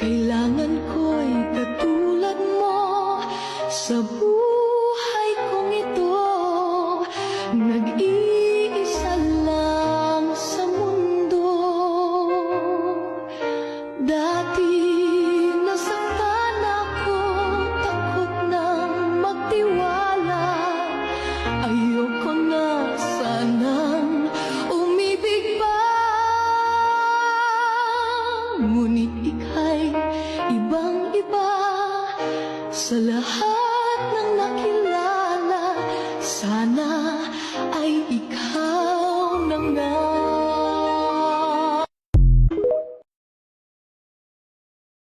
Kailangan ko'y katulad mo sa buhay kong ito. Nag-iisa lang sa mundo. Dati nasaktan ako, takot nang magtiwala. Ayoko na sanang umibig pa. Ngunit ika'y ibang-iba sa lahat